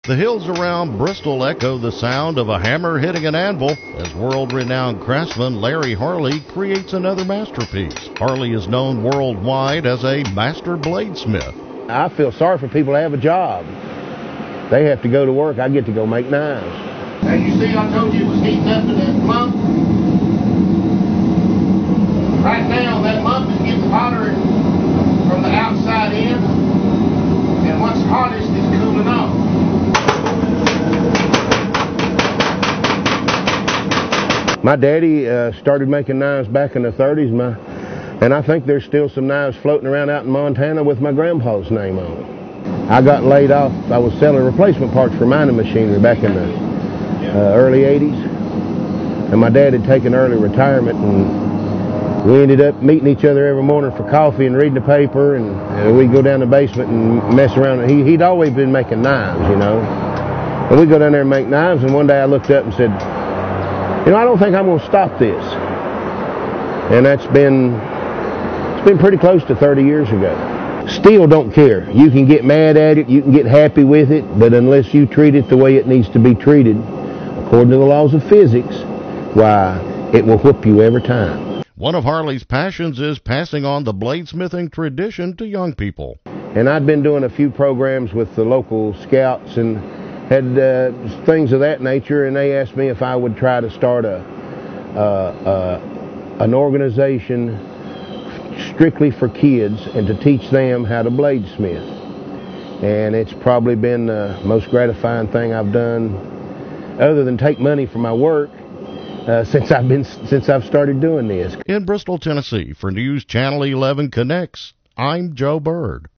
The hills around Bristol echo the sound of a hammer hitting an anvil as world-renowned craftsman Larry Harley creates another masterpiece. Harley is known worldwide as a master bladesmith. I feel sorry for people that have a job. They have to go to work. I get to go make knives. Now you see I told you it was heating up in that lump? Right now that lump is getting hotter from the outside in, and once hottest it's cooling off. My daddy started making knives back in the 30s, and I think there's still some knives floating around out in Montana with my grandpa's name on them. I got laid off. I was selling replacement parts for mining machinery back in the early 80s, and my dad had taken early retirement, and we ended up meeting each other every morning for coffee and reading the paper, and we'd go down the basement and mess around. He'd always been making knives, you know. And we'd go down there and make knives, and one day I looked up and said, you know, I don't think I'm going to stop this. And it's been pretty close to 30 years ago. Steel don't care. You can get mad at it, you can get happy with it, but unless you treat it the way it needs to be treated, according to the laws of physics, why, it will whoop you every time. One of Harley's passions is passing on the bladesmithing tradition to young people. And I'd been doing a few programs with the local scouts and had things of that nature, and they asked me if I would try to start an organization strictly for kids and to teach them how to bladesmith. And it's probably been the most gratifying thing I've done, other than take money for my work, since I've started doing this. In Bristol, Tennessee, for News Channel 11 Connects, I'm Joe Bird.